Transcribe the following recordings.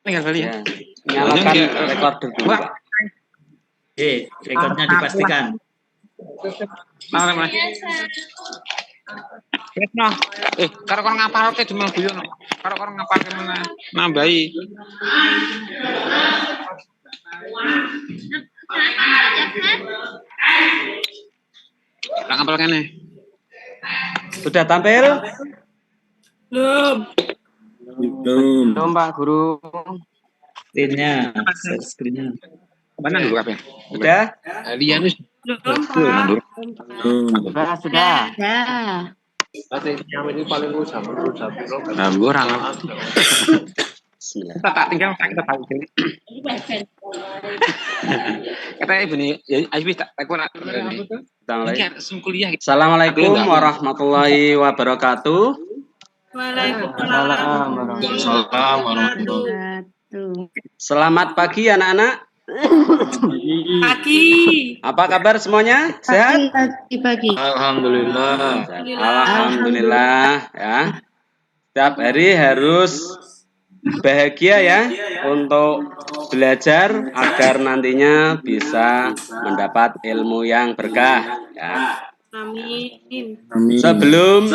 Tinggal balik ya. Nyalakan recorder dulu, Pak. Rekornya dipastikan. Mana? No. Karo kon ngapalke demel guyon. Karo kon ngapalke mana nambahi. Ngapal kene. Sudah tampil? Belum, Pak Guru. screen-nya, screen-nya. Mana dulu kabeh? Sudah? Lian wis Sudah. nganggur Bismillah. tak tinggal kita tahu sini. Kata ibu nih, Aisy tak aku nak. Kita mulai. Kuliah. Assalamualaikum warahmatullahi wabarakatuh. Waalaikumsalam warahmatullahi. Selamat pagi anak-anak. Pagi. Apa kabar semuanya? Sehat? Pagi. Alhamdulillah. Alhamdulillah ya. Setiap hari harus bahagia ya untuk belajar agar nantinya bisa mendapat ilmu yang berkah ya. Amin. Sebelum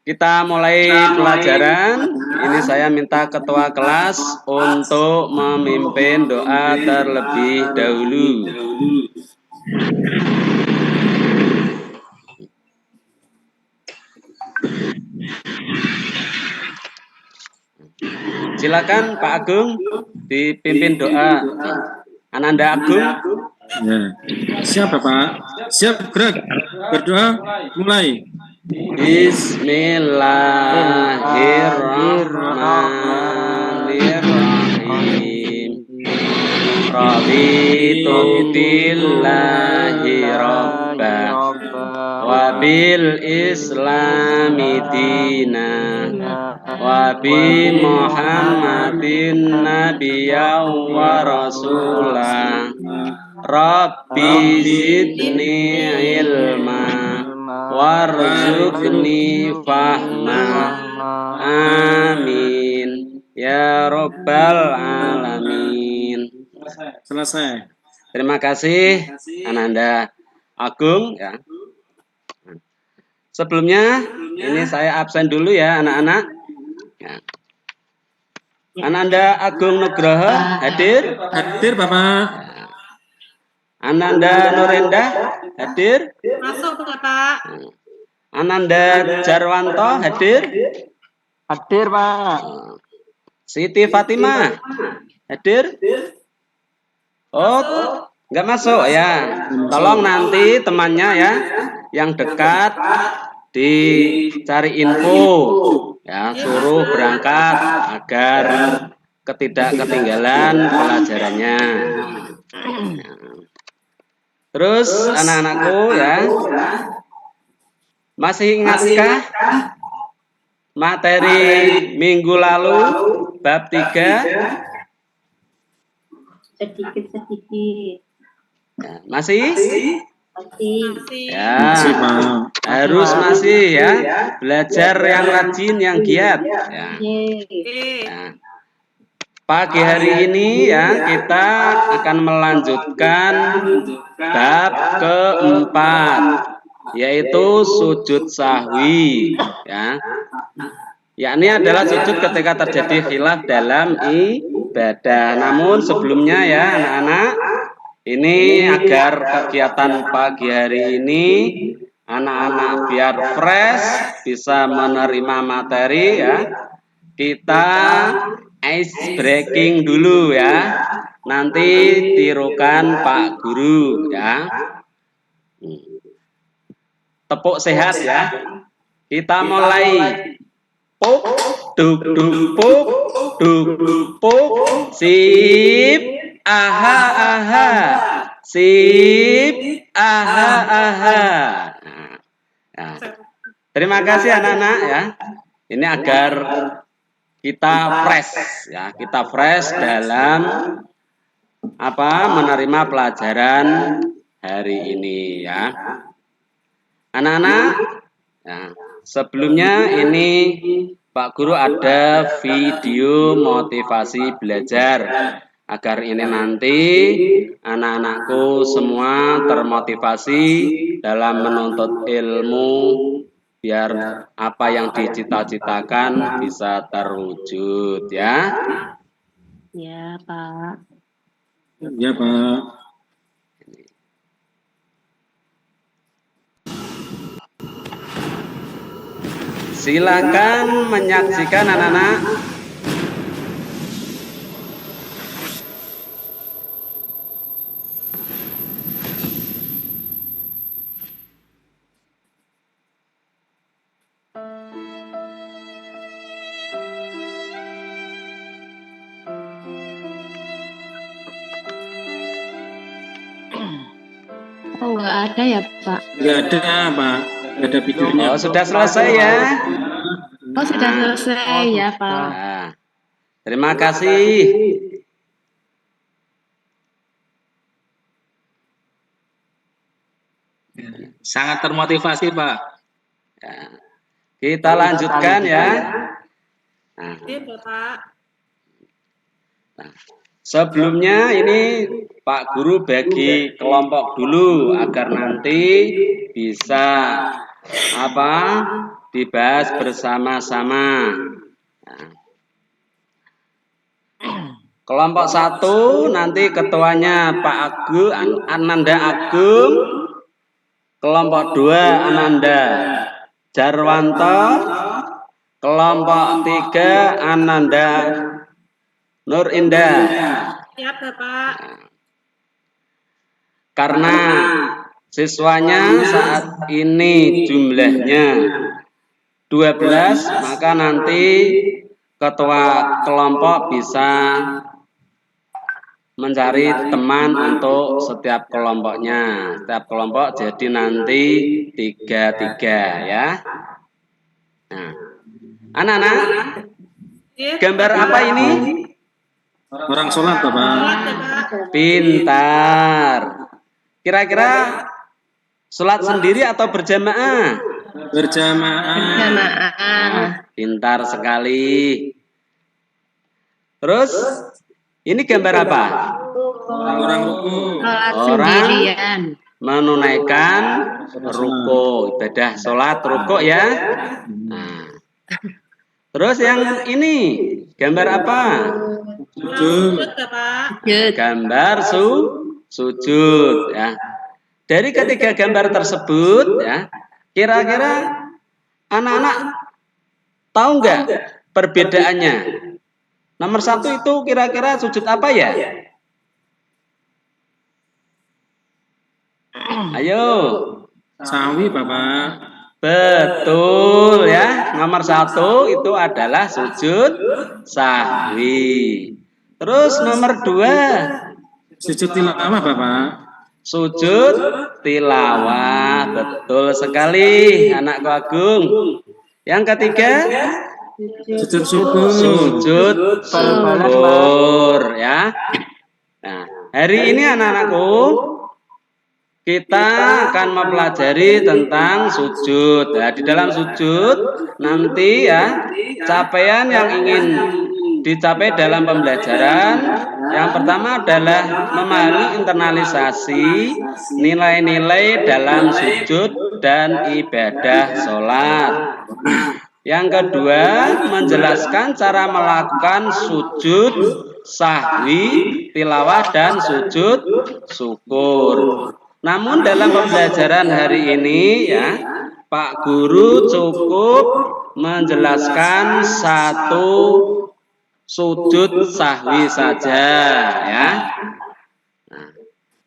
kita mulai pelajaran, ini saya minta ketua kelas untuk memimpin doa terlebih dahulu. Silakan Pak Agung dipimpin doa. Ananda Agung. Ya. Siap Bapak. Siap gerak. Berdoa mulai. Bismillahirrahmanirrahim. Raditu billahi rabba wa bil islami dina wa bi Muhammadin nabiyya wa rasulah. Rabbi zidni ilma warzuqni fahma. Amin ya rabbal alamin. Selesai. Terima kasih Ananda Agung ya. Sebelumnya ini saya absen dulu ya anak-anak ya. Ananda Agung Nugroho hadir? Hadir Bapak. Ananda Nurenda hadir? Masuk Bapak. Ananda Jarwanto hadir? Hadir, Pak. Siti Fatimah hadir? Oh, nggak masuk ya. Tolong nanti temannya ya yang dekat dicari info ya, suruh berangkat agar ketinggalan pelajarannya. Terus anak-anakku ya, masih ingatkah materi minggu lalu bab 3? Sedikit. Ya, masih? Ya, Masih, Pak. harus masih ya, belajar yang rajin, yang giat ya. Nah, pagi hari ini ya kita akan melanjutkan bab keempat, yaitu sujud sahwi ya. Yakni adalah sujud ketika terjadi khilaf dalam ibadah. Namun sebelumnya ya anak-anak, ini agar kegiatan pagi hari ini anak-anak biar fresh bisa menerima materi ya. Kita ice breaking dulu ya. Nanti tirukan Pak Guru ya. Tepuk sehat ya. Kita mulai. Puk, duk, duk, puk, duk, puk, sip, aha, aha, sip, aha, aha. Nah, terima kasih anak-anak ya. Ini agar kita fresh ya, kita fresh dalam menerima pelajaran hari ini ya. Anak-anak, ya, sebelumnya ini Pak Guru ada video motivasi belajar agar ini nanti anak-anakku semua termotivasi dalam menuntut ilmu biar apa yang dicita-citakan bisa terwujud ya. Ya, Pak. Ya, Pak. Silakan menyaksikan anak-anak. Oh, nggak ada ya, Pak? Nggak ada, Pak. Nggak ada videonya. Oh, sudah selesai ya. Oh, sudah selesai ya, Pak. Nah, terima kasih. Sangat termotivasi, Pak. Ya. Kita lanjutkan ya. Nah, Iya, Bapak. sebelumnya ini Pak Guru bagi kelompok dulu agar nanti bisa apa dibahas bersama-sama. Nah, kelompok 1 nanti ketuanya Pak Agung Ananda Agung, kelompok 2 Ananda Jarwanto, kelompok 3 Ananda Nur Indah. Siap, Bapak. Karena siswanya saat ini jumlahnya 12, maka nanti ketua kelompok bisa mencari teman untuk setiap kelompoknya. Setiap kelompok jadi nanti 3-3 ya. Nah, anak-anak, gambar apa ini? Orang sholat, Bapak. Pintar. Kira-kira sholat sendiri atau berjamaah? Berjamaah. Jamaah. Pintar sekali. Terus, ini gambar apa? Orang ruku. Sholat Orang sendirian. menunaikan ruku, ibadah sholat ruku ya. Nah. Terus yang ini gambar apa? Sujud. Gambar sujud ya. Dari ketiga gambar tersebut ya, kira-kira anak-anak tahu nggak perbedaannya? Nomor 1 itu kira-kira sujud apa ya? Ayo. Sawi, Bapak. Betul ya. Nomor 1 itu adalah sujud sahwi. Terus nomor 2 Sujud tilawah, Bapak. sujud tilawah. Betul sekali anakku Agung. Yang ketiga Sujud syukur. sujud syukur ya. Nah, hari ini anak-anakku kita akan mempelajari tentang sujud. Nah, di dalam sujud nanti ya capaian yang ingin dicapai dalam pembelajaran yang pertama adalah memahami internalisasi nilai-nilai dalam sujud dan ibadah sholat. Yang kedua, menjelaskan cara melakukan sujud sahwi, tilawah, dan sujud syukur. Namun dalam pembelajaran hari ini ya, Pak Guru cukup menjelaskan satu sujud sahwi saja ya. Nah,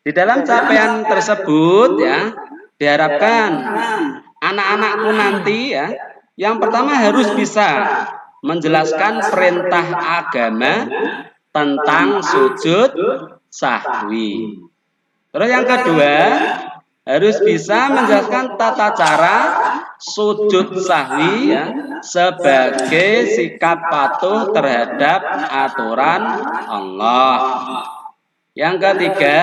di dalam capaian tersebut ya, diharapkan anak-anakku nanti ya, yang pertama harus bisa menjelaskan perintah agama tentang sujud sahwi. Terus yang kedua, harus bisa menjelaskan tata cara sujud sahwi ya, sebagai sikap patuh terhadap aturan Allah. Yang ketiga,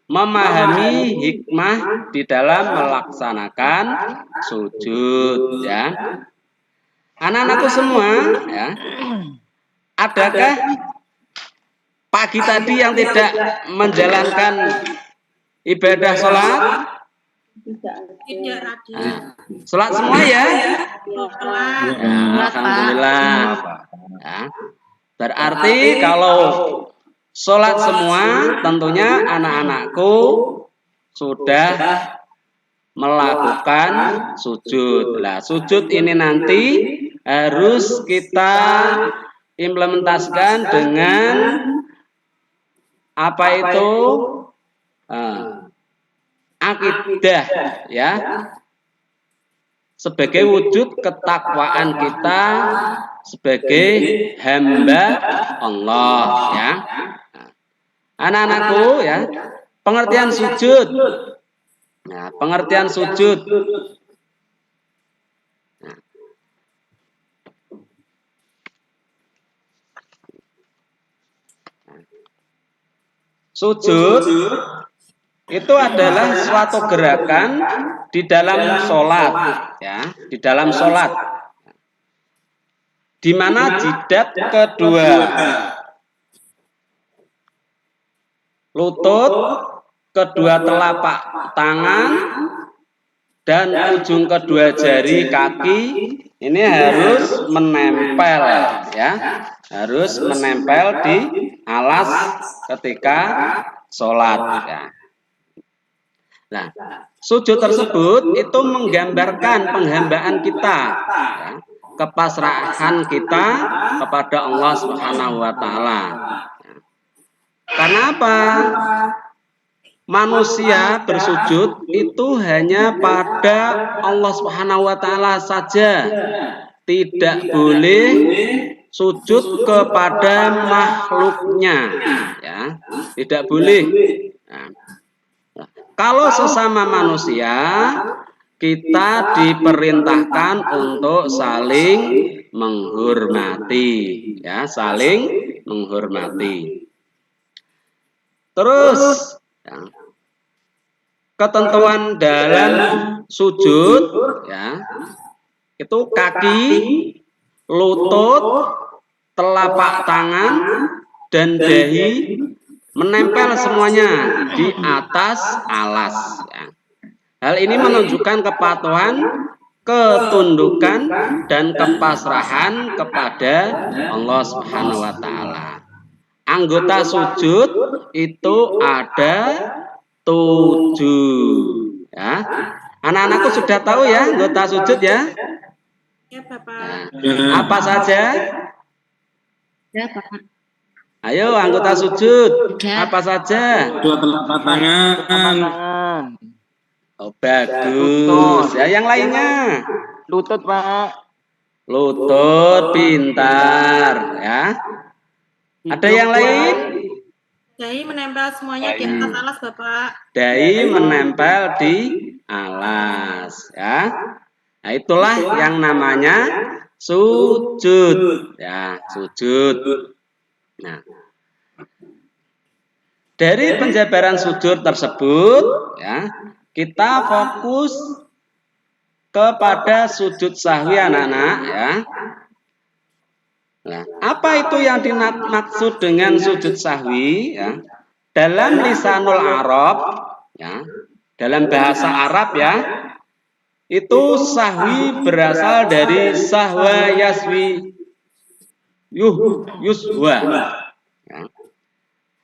memahami hikmah di dalam melaksanakan sujud ya. Anak-anakku semua, ya, adakah pagi tadi yang tidak menjalankan ibadah sholat? Tidak hadir. Nah, sholat semua ya? Sholat. Ya, alhamdulillah. Ya. Berarti kalau sholat semua, tentunya anak-anakku sudah melakukan sujud. Nah, sujud ini nanti harus kita implementasikan dengan apa itu akidah, ya, sebagai wujud ketakwaan kita sebagai hamba Allah, ya. Anak-anakku, ya, pengertian sujud. Nah, pengertian sujud. Nah. Sujud itu adalah suatu gerakan di dalam sholat, ya, di dalam sholat, di mana jidat kedua lutut, kedua telapak tangan, dan ujung kedua jari kaki ini harus menempel, ya, harus menempel di alas ketika sholat, ya. Nah, sujud tersebut itu menggambarkan penghambaan kita, ya, kepasrahan kita kepada Allah Subhanahu wa Ta'ala. Karena apa? Manusia bersujud itu hanya pada Allah Subhanahu wa Ta'ala saja. Tidak boleh sujud kepada makhluknya, ya. Tidak boleh. Nah, kalau sesama manusia, kita diperintahkan untuk saling menghormati, ya, saling menghormati. Terus, ya, ketentuan dalam sujud, ya, itu kaki, lutut, telapak tangan, dan dahi menempel semuanya di atas alas, ya. Hal ini menunjukkan kepatuhan, ketundukan, dan kepasrahan kepada Allah Subhanahu wa Ta'ala. Anggota sujud itu ada 7, ya. Anak-anakku sudah tahu ya anggota sujud, ya? Ya, Bapak. Nah, apa saja? Ya, Bapak. Ayo, anggota sujud apa saja? Dua telapak tangan. Oh, bagus. Ya, yang lainnya? Lutut, Pak. Lutut, pintar, ya. Ada yang lain? Dahi menempel semuanya di atas alas, Bapak. Dahi menempel di alas, ya. Nah, itulah yang namanya sujud, ya, sujud. Nah, dari penjabaran sujud tersebut, ya, kita fokus kepada sujud sahwi, anak-anak, ya. Nah, apa itu yang dimaksud dengan sujud sahwi, ya? Dalam lisanul Arab, ya, dalam bahasa Arab, ya, itu sahwi berasal dari sahwa yaswi yuswa, ya,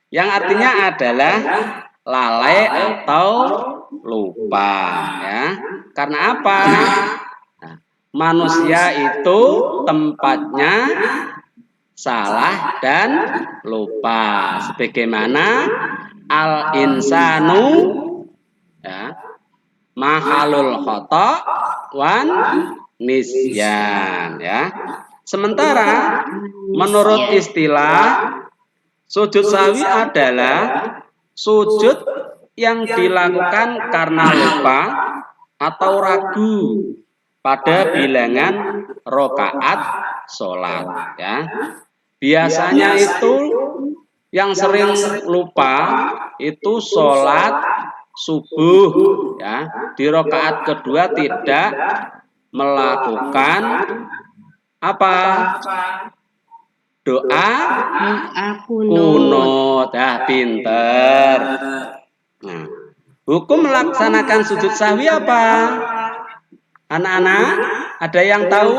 yang artinya adalah lalai atau lupa, ya. Karena apa? Nah, manusia itu tempatnya salah dan lupa, sebagaimana al insanu, ya, mahalul khata wan nisyan, ya. Sementara menurut istilah, sujud sahwi adalah sujud yang dilakukan karena lupa atau ragu pada bilangan rokaat sholat, ya. Biasanya itu yang sering lupa itu sholat subuh, ya, di rokaat kedua tidak melakukan Apa? Doa kunut. Pinter. Nah, hukum melaksanakan sujud sahwi apa? Anak-anak, ada yang tahu?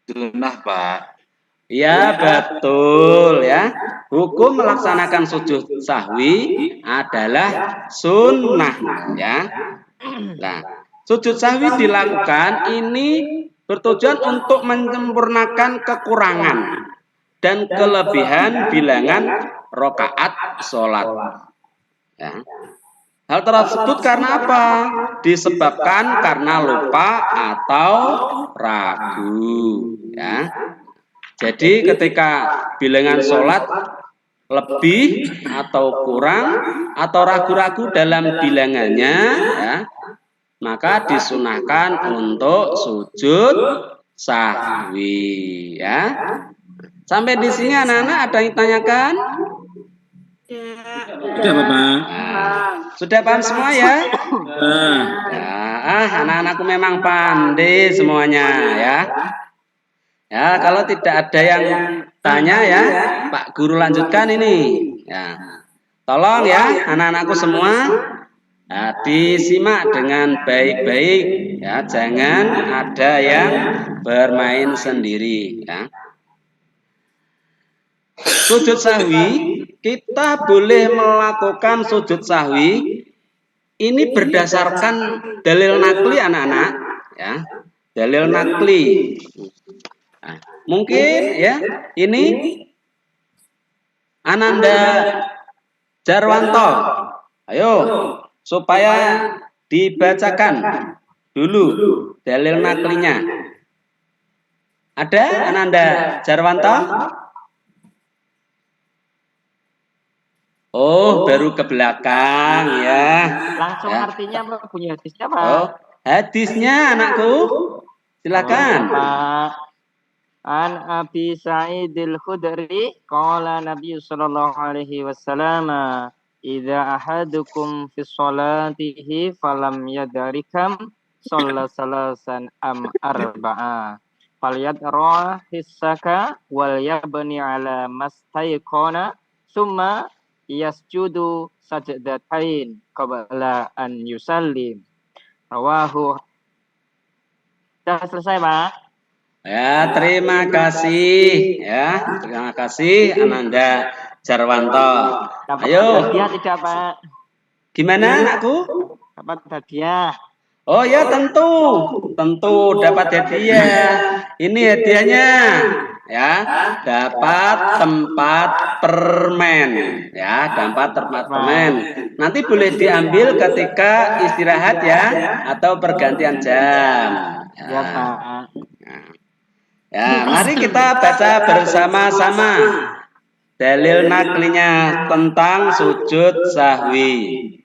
Sunnah, Pak. Ya, betul ya. Hukum melaksanakan sujud sahwi adalah sunnah ya. Nah, sujud sahwi dilakukan ini bertujuan untuk menyempurnakan kekurangan dan kelebihan bilangan rokaat sholat. Ya. Hal tersebut karena apa? Disebabkan karena lupa atau ragu. Ya. Jadi ketika bilangan sholat lebih atau kurang atau ragu-ragu dalam bilangannya, ya, maka disunahkan untuk sujud sahwi. Ya. Sampai di sini anak-anak ada yang tanyakan? Sudah, Bapak. Nah, sudah paham semua ya? Ya, anak-anakku memang pandai semuanya ya. Ya, kalau tidak ada yang tanya ya, Pak Guru lanjutkan ini. Ya, tolong ya, anak-anakku semua, ya, disimak dengan baik-baik. Ya, jangan ada yang bermain sendiri. Ya. Sujud sahwi, kita boleh melakukan sujud sahwi. Ini berdasarkan dalil nakli anak-anak. Ya, dalil nakli. Nah, mungkin ya ini Ananda Jarwanto, ayo supaya dibacakan dulu dalil naklinya. Ada Ananda Jarwanto? Oh, baru ke belakang ya. Langsung Ya. artinya apa? Punya hadisnya Pak? Oh, hadisnya anakku, silakan. Pak. An Abi Sa'idil Khudri qala Nabi sallallahu alaihi wasallam idza ahadukum fi sholatihi falam yadarikam shalla salasan am arba'a falyadra hissaka wal yabni ala mastayqana summa yasjudu sajdatain qabla an yusallim. Rawahu. Sudah selesai, Pak? Ya, terima kasih ya. Terima kasih Ananda Jarwanto. Dapat Ayo. hadiah tidak, Pak? Gimana anakku? Dapat hadiah. Oh ya, tentu dapat hadiah. Ini hadiahnya ya, dapat tempat permen ya, dapat tempat permen. Nanti boleh diambil ketika istirahat ya atau pergantian jam. Ya, Pak. Ya, mari kita baca bersama-sama dalil naklinya tentang sujud sahwi.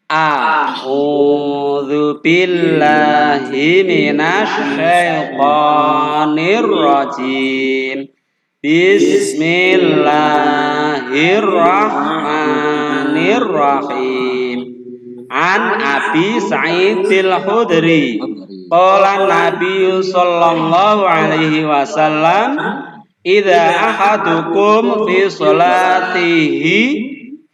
A'udzu billahi minasy syaithanir rajim. Bismillahirrahmanirrahim. An Abi Sa'idil Khudri qala Nabi sallallahu alaihi wasallam idza ahadukum fi sholatihi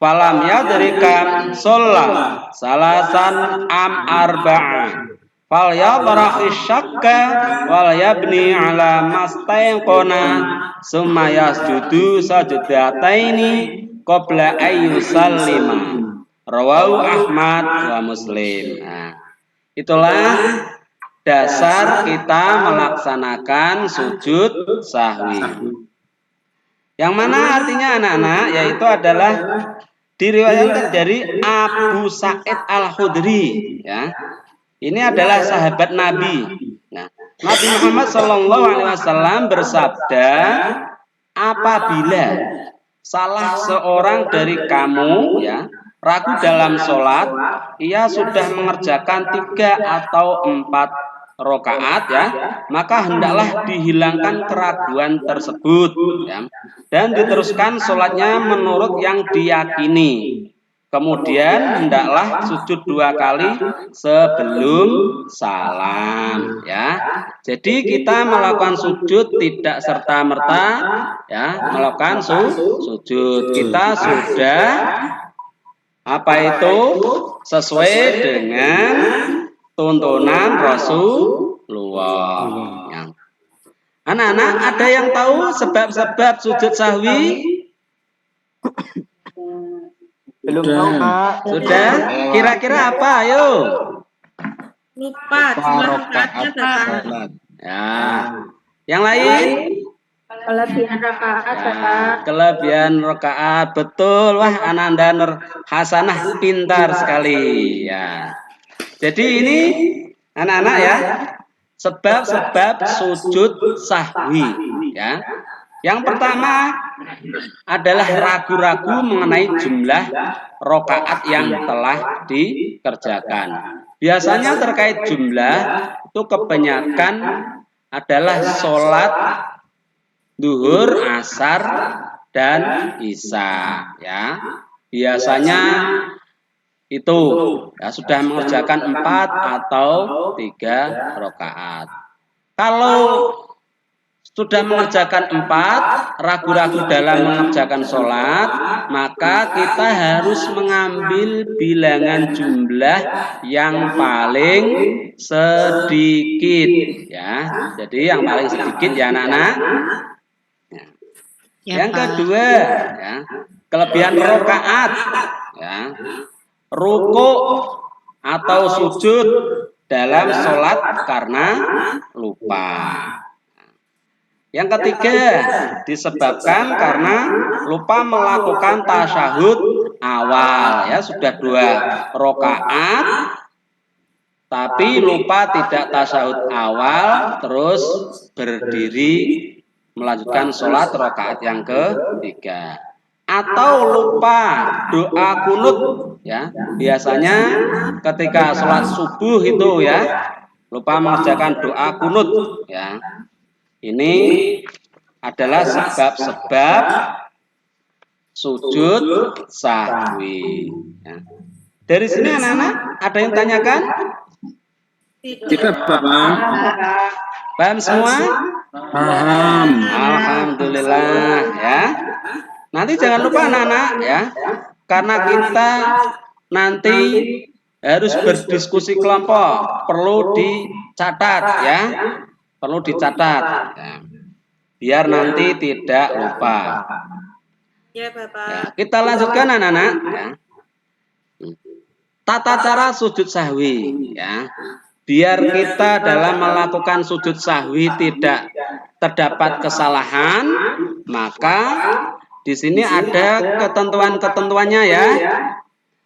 falam yadrikam sholla salasan am arba'a fal yadrah syakka wal yabni ala mastayqona summa yasjudu sajdataini qabla ayyusallima. Rawahu Ahmad wa Muslim. Nah, itulah dasar kita melaksanakan sujud sahwi. Yang mana artinya anak-anak, yaitu adalah diriwayatkan dari Abu Sa'id Al-Khudri. Ya. Ini adalah sahabat Nabi. Nah, Nabi Muhammad SAW bersabda, apabila salah seorang dari kamu ya ragu dalam sholat, ia sudah mengerjakan 3 atau 4 rokaat ya, maka hendaklah dihilangkan keraguan tersebut ya, dan diteruskan sholatnya menurut yang diyakini. Kemudian hendaklah sujud 2 kali sebelum salam ya. Jadi kita melakukan sujud tidak serta-merta ya, melakukan sujud. Kita sudah apa itu sesuai dengan tuntunan Rasulullah. Ya. Anak-anak ada yang tahu sebab-sebab sujud sahwi? Belum tahu, Pak. Sudah? Kira-kira apa? Ayo. Lupa jumlah rakaatnya Bapak. Ya. Yang lain? Kelebihan rakaat Ya, kelebihan rakaat. Betul. Wah, Ananda Nur Hasanah pintar sekali. Ya. Jadi ini anak-anak ya, sebab-sebab sujud sahwi ya. Yang pertama adalah ragu-ragu mengenai jumlah rakaat yang telah dikerjakan. Biasanya terkait jumlah itu kebanyakan adalah sholat duhur, asar, dan isya ya. Biasanya itu ya, sudah mengerjakan 4 atau 3 rakaat. Kalau sudah mengerjakan 4, ragu-ragu dalam mengerjakan sholat, maka kita harus mengambil bilangan jumlah yang paling sedikit ya. Jadi yang paling sedikit ya anak-anak. Yang kedua ya, kelebihan rakaat ya. Ruku atau sujud dalam sholat karena lupa. Yang ketiga disebabkan karena lupa melakukan tasyahud awal ya, sudah 2 rakaat tapi lupa tidak tasyahud awal terus berdiri melanjutkan sholat rakaat yang ketiga. Atau lupa doa kunut ya, biasanya ketika sholat subuh itu ya lupa mengerjakan doa kunut ya. Ini adalah sebab-sebab sujud sahwi ya. Dari sini anak-anak ada yang tanyakan? Kita paham. Paham semua? Paham. Alhamdulillah ya. Nanti jangan lupa anak-anak ya, karena kita nanti harus berdiskusi kelompok, perlu dicatat ya, perlu dicatat ya, biar nanti tidak lupa. Ya Bapak. Ya, kita lanjutkan anak-anak ya. Tata cara sujud sahwi ya. Biar kita dalam melakukan sujud sahwi tidak terdapat kesalahan, maka di sini ada ketentuan-ketentuannya ya.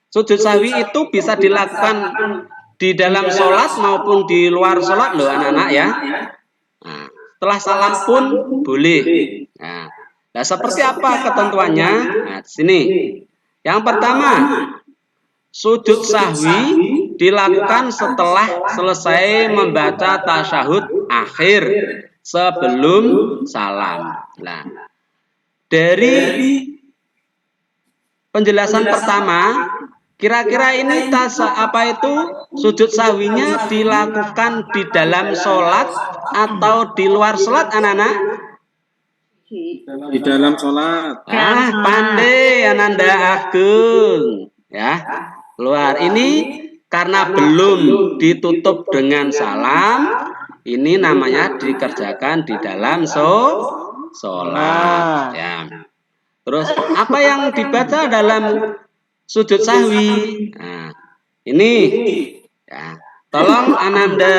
Sujud sahwi itu bisa dilakukan di dalam sholat maupun di luar sholat loh anak-anak ya. Nah, setelah salam pun boleh. Nah, seperti apa ketentuannya? Nah, di sini. Yang pertama, sujud sahwi dilakukan setelah selesai membaca tasyahud akhir sebelum salam. Nah, dari penjelasan pertama, kira-kira ini sujud sahwinya dilakukan di dalam sholat atau di luar sholat anak-anak? Di dalam sholat. Pandai Ananda Agung ya. Luar ini karena belum ditutup dengan salam, ini namanya dikerjakan di dalam sholat ya. Terus apa yang dibaca dalam sujud sahwi? Nah, ini ya. Tolong Ananda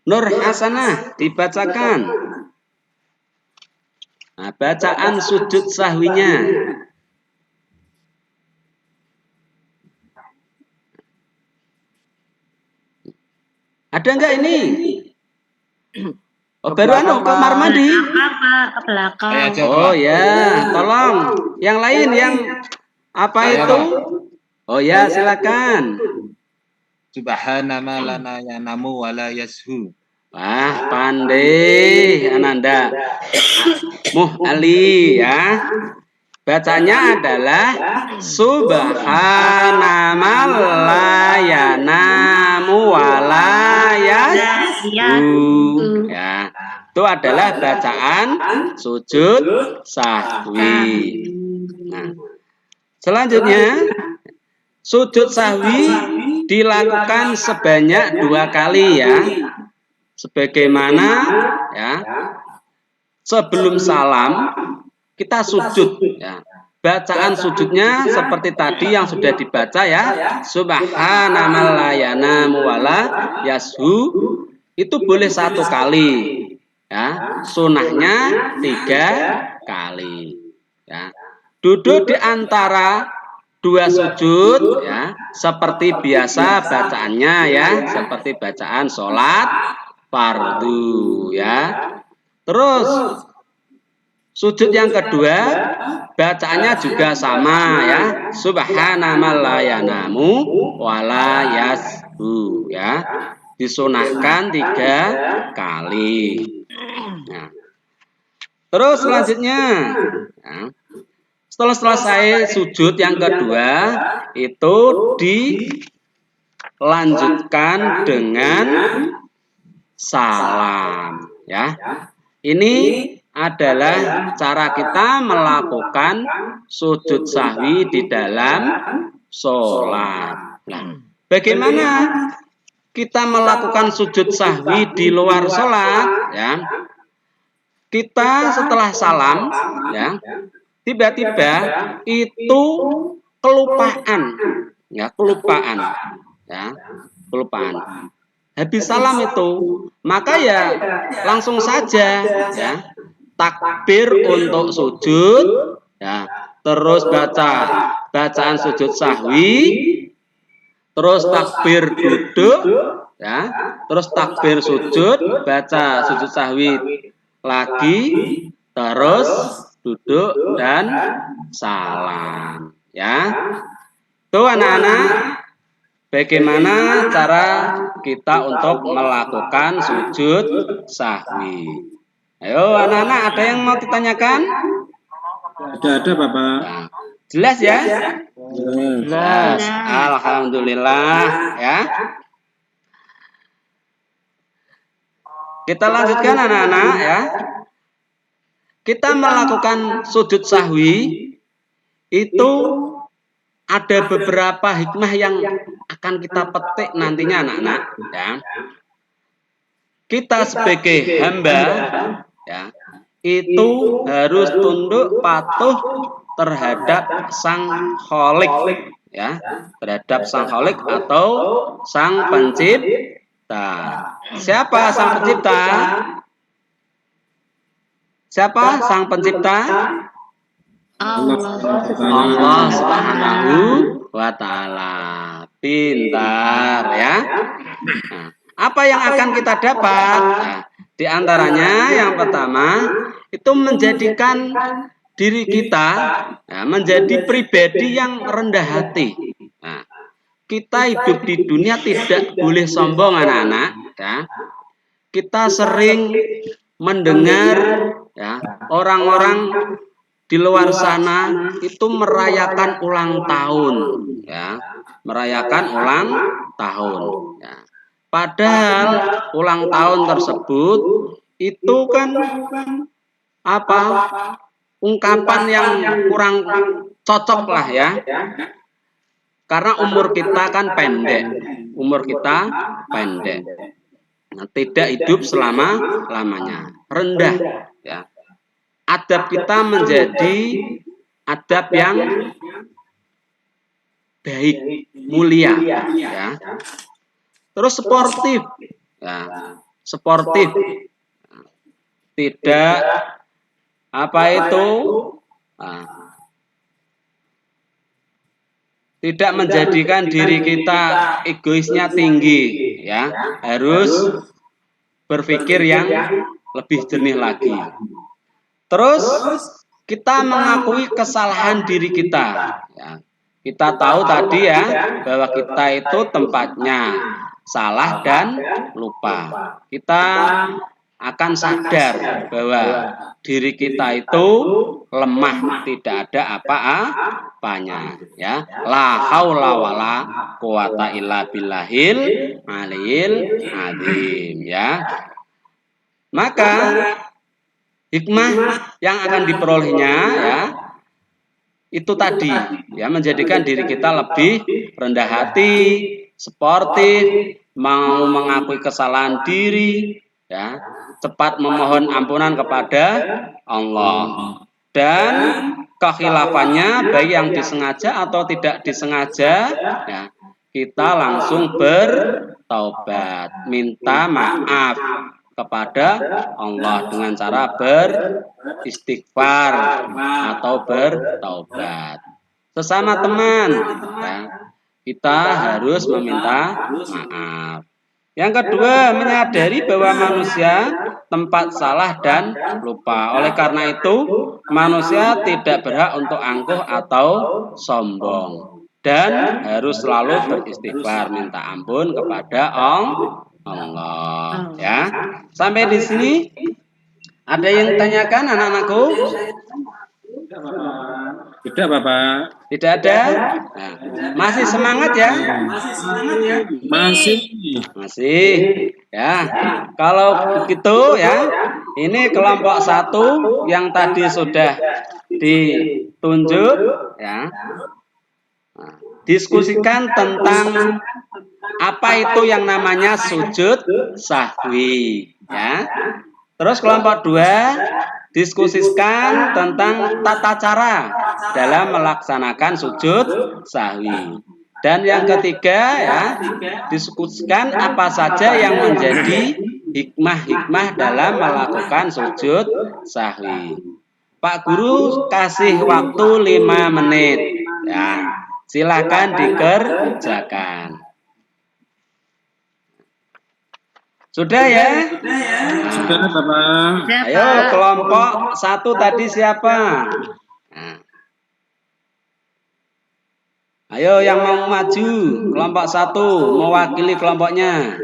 Nur Hasanah dibacakan. Nah, bacaan sujud sahwinya. Ada enggak ini? Oh, baru kamar mandi. Ke belakang. Oh ya, tolong. Yang lain yang apa itu? Oh ya, silakan. Subhana ma lana yanamu wala yashu. Wah, pandai Ananda. Muh Ali ya. Bacanya adalah subhana man la yanamu wa la yashu. Ya, itu adalah bacaan sujud sahwi. Nah, selanjutnya sujud sahwi dilakukan sebanyak 2 kali ya. Sebagaimana ya, sebelum salam kita sujud ya. Bacaan sujudnya seperti tadi yang sudah dibaca ya. Subhana man la yanamu wa la yashu itu boleh 1 kali ya. Sunahnya 3 kali ya. Duduk di antara 2 sujud ya, seperti biasa bacaannya ya, seperti bacaan sholat fardu ya. Terus sujud yang kedua bacaannya juga sama ya. Subhana man la yanamu wa la yashu ya. Disunahkan 3 kali. Nah, terus selanjutnya ya, setelah selesai sujud yang kedua itu dilanjutkan dengan salam ya. Ini adalah cara kita melakukan sujud sahwi di dalam sholat. Nah, bagaimana kita melakukan sujud sahwi di luar sholat ya? Kita setelah salam ya, tiba-tiba itu kelupaan ya, kelupaan habis salam itu, maka ya langsung saja ya takbir untuk sujud ya, terus baca bacaan sujud sahwi, terus takbir duduk ya, terus takbir sujud, baca sujud sahwi lagi, terus duduk dan salam ya. Tuh anak-anak, bagaimana cara kita untuk melakukan sujud sahwi? Ayo anak-anak, ada yang mau ditanyakan? Ada Bapak. Nah, jelas ya? Jelas. Alhamdulillah ya. Kita lanjutkan anak-anak ya. Kita melakukan sujud sahwi itu ada beberapa hikmah yang akan kita petik nantinya anak-anak ya. Kita sebagai hamba ya, itu harus tunduk patuh terhadap Sang Kholik ya, terhadap Sang Kholik atau Sang Pencipta. Siapa Sang Pencipta? Siapa Sang Pencipta? Allah Subhanahu wa Ta'ala. Pintar ya. Nah, apa yang akan kita dapat? Nah, di antaranya yang pertama itu menjadikan diri kita ya, menjadi pribadi yang rendah hati. Nah, kita hidup di dunia tidak boleh sombong anak-anak ya. Kita sering mendengar ya, orang-orang di luar sana itu merayakan ulang tahun ya, merayakan ulang tahun ya. Padahal ulang tahun tersebut itu kan apa, ungkapan yang kurang cocok lah ya, karena umur kita kan pendek, nah, tidak hidup selama-lamanya, rendah ya. Adab kita menjadi adab yang baik, mulia ya. Terus sportif ya, sportif, tidak apa itu tidak menjadikan diri kita egoisnya tinggi ya, harus berpikir yang lebih jernih lagi. Terus kita mengakui kesalahan diri kita ya. Kita tahu tadi ya bahwa kita itu tempatnya salah dan lupa. Kita akan sadar bahwa diri kita itu lemah, tidak ada apa-apanya, ya. La haula wala quwata illa billahil aliyil azim, ya. Maka hikmah yang akan diperolehnya, ya, itu tadi, ya, menjadikan diri kita lebih rendah hati, sportif, mau mengakui kesalahan diri, ya, cepat memohon ampunan kepada Allah, dan kekhilafannya baik yang disengaja atau tidak disengaja, ya, kita langsung bertaubat, minta maaf kepada Allah dengan cara beristighfar atau bertaubat. Sesama teman, ya, kita harus meminta maaf. Yang kedua, menyadari bahwa manusia tempat salah dan lupa. Oleh karena itu, manusia tidak berhak untuk angkuh atau sombong, dan harus selalu beristighfar, minta ampun kepada Allah, ya. Sampai di sini ada yang tanyakan anak-anakku? Tidak, Bapak. Tidak ada? Nah, masih semangat ya? Masih. Masih. Ya. Kalau begitu, ya, ini kelompok 1 yang tadi sudah ditunjuk, ya. Nah, diskusikan tentang apa itu yang namanya sujud sahwi, ya. Terus kelompok 2 diskusikan tentang tata cara dalam melaksanakan sujud sahwi. Dan yang ketiga, ya, diskusikan apa saja yang menjadi hikmah-hikmah dalam melakukan sujud sahwi. Pak Guru kasih waktu 5 menit, ya. Silakan dikerjakan. Sudah ya? Sudah, Bapak. Ayo, kelompok 1 tadi siapa? Nah. Ayo yang mau maju, kelompok 1 mewakili kelompoknya.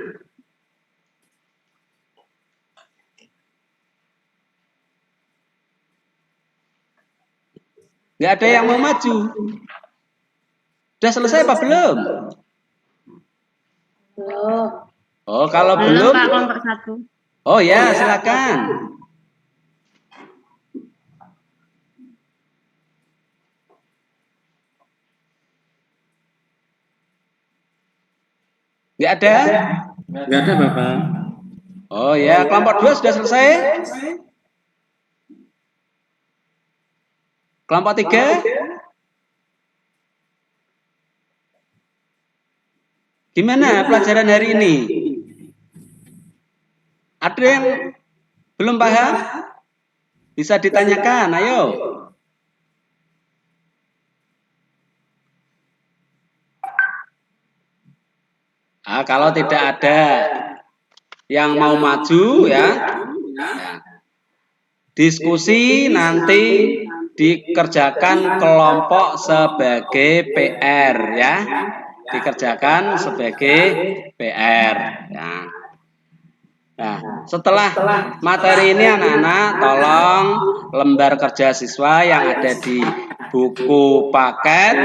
Nggak ada yang mau maju. Sudah selesai apa belum? Oh, kalau belum, Pak, kelompok 1. oh ya, silakan. Nggak ada? Nggak ada, Bapak. Oh ya, kelompok 2 sudah selesai? Kelompok 3? Gimana pelajaran hari ini? Ada yang belum paham? Bisa ditanyakan, ayo. Ah, kalau tidak ada yang mau maju, ya, diskusi nanti dikerjakan kelompok sebagai PR, ya. Dikerjakan sebagai PR, ya. Nah, setelah materi ini anak-anak, tolong lembar kerja siswa yang ada di buku paket,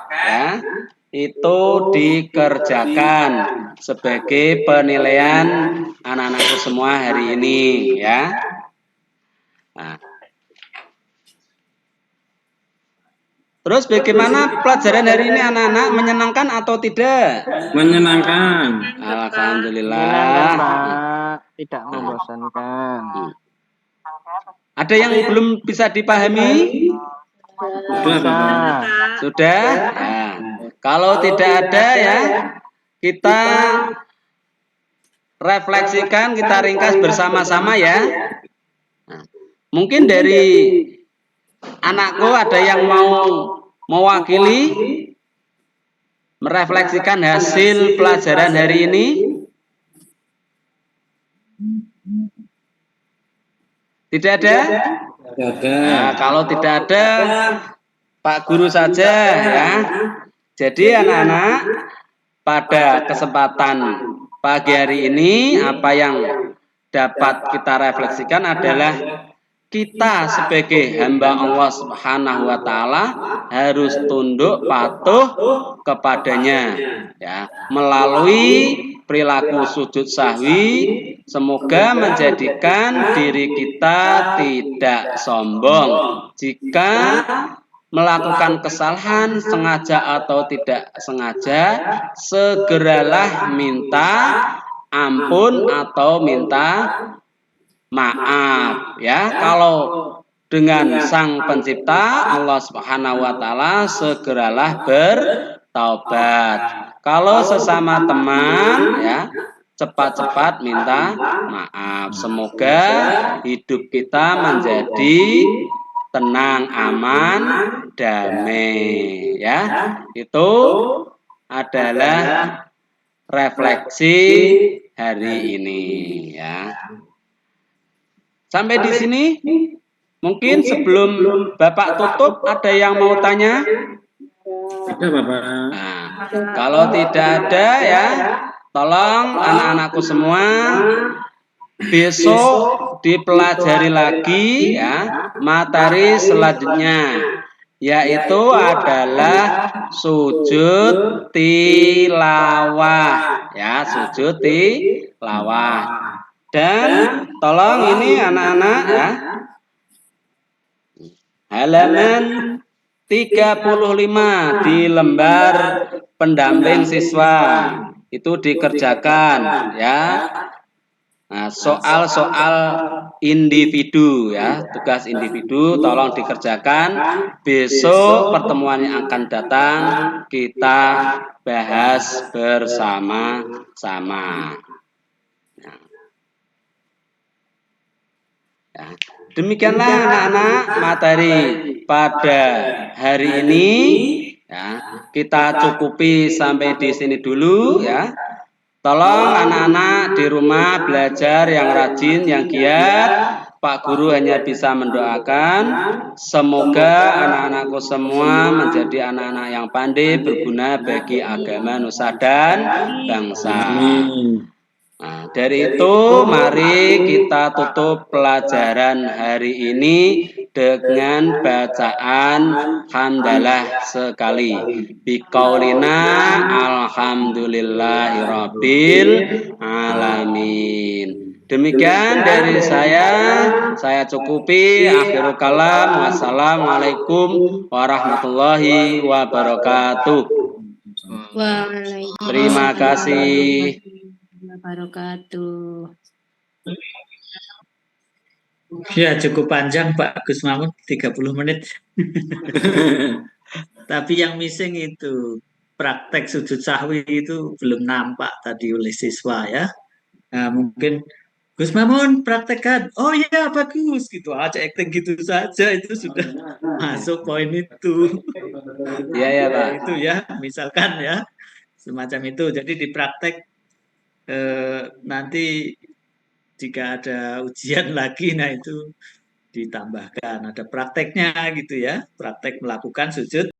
ya, itu dikerjakan sebagai penilaian anak-anakku semua hari ini, ya. Nah. Terus bagaimana pelajaran hari ini anak-anak, menyenangkan atau tidak? Menyenangkan. Alhamdulillah. Pak, tidak membosankan. Ada yang belum bisa dipahami? Sudah, Bapak. Sudah? Nah, kalau tidak ada, ya, kita refleksikan, kita ringkas bersama-sama, ya. Nah, mungkin dari anakku ada yang mau mewakili merefleksikan hasil pelajaran hari ini? Tidak ada? Tidak ada. Nah, kalau tidak ada, Pak Guru saja, ya. Jadi anak-anak, pada kesempatan pagi hari ini apa yang dapat kita refleksikan adalah kita sebagai hamba Allah Subhanahu wa taala harus tunduk patuh kepadanya ya melalui perilaku sujud sahwi. Semoga menjadikan diri kita tidak sombong jika melakukan kesalahan sengaja atau tidak sengaja. Segeralah minta ampun atau minta maaf ya. Kalau dengan Sang Pencipta Allah Subhanahu wa taala segeralah bertaubat. Kalau sesama teman ya cepat-cepat minta maaf. Semoga hidup kita menjadi tenang, aman, damai ya. Itu adalah refleksi hari ini ya. Sampai di sini mungkin sebelum Bapak tutup ada yang mau tanya? Ada Bapak. Nah, kalau tidak ada ya, tolong anak-anakku semua besok dipelajari lagi ya materi selanjutnya, yaitu adalah sujud tilawah ya, sujud tilawah. Dan tolong ini anak-anak ya, halaman 35 di lembar pendamping siswa itu dikerjakan ya. Nah, soal-soal individu ya, tugas individu tolong dikerjakan. Besok pertemuan yang akan datang kita bahas bersama-sama. Ya. Demikianlah anak-anak materi pada hari ini ya. Kita cukupi sampai di sini dulu ya. Tolong anak-anak di rumah belajar yang rajin, yang giat. Pak Guru hanya bisa mendoakan semoga anak-anakku semua menjadi anak-anak yang pandai, berguna bagi agama, nusa dan bangsa. Nah, dari itu mari kita tutup pelajaran hari ini dengan bacaan hamdalah sekali. Biqaulina alhamdulillahirabbil alamin. Demikian dari saya cukupi. Akhirul kalam. Wassalamualaikum warahmatullahi wabarakatuh. Waalaikumsalam Terima kasih. wabarakatuh. Ya cukup panjang Pak Gus Mamun 30 menit. Tapi yang missing itu praktek sujud sahwi itu belum nampak tadi oleh siswa ya. Nah, mungkin Gus Mamun praktekkan. Oh iya bagus gitu aja, acting gitu saja itu sudah masuk poin itu. Iya ya Pak. Itu ya misalkan ya semacam itu. Jadi dipraktek nanti jika ada ujian lagi, nah itu ditambahkan ada prakteknya gitu ya, praktek melakukan sujud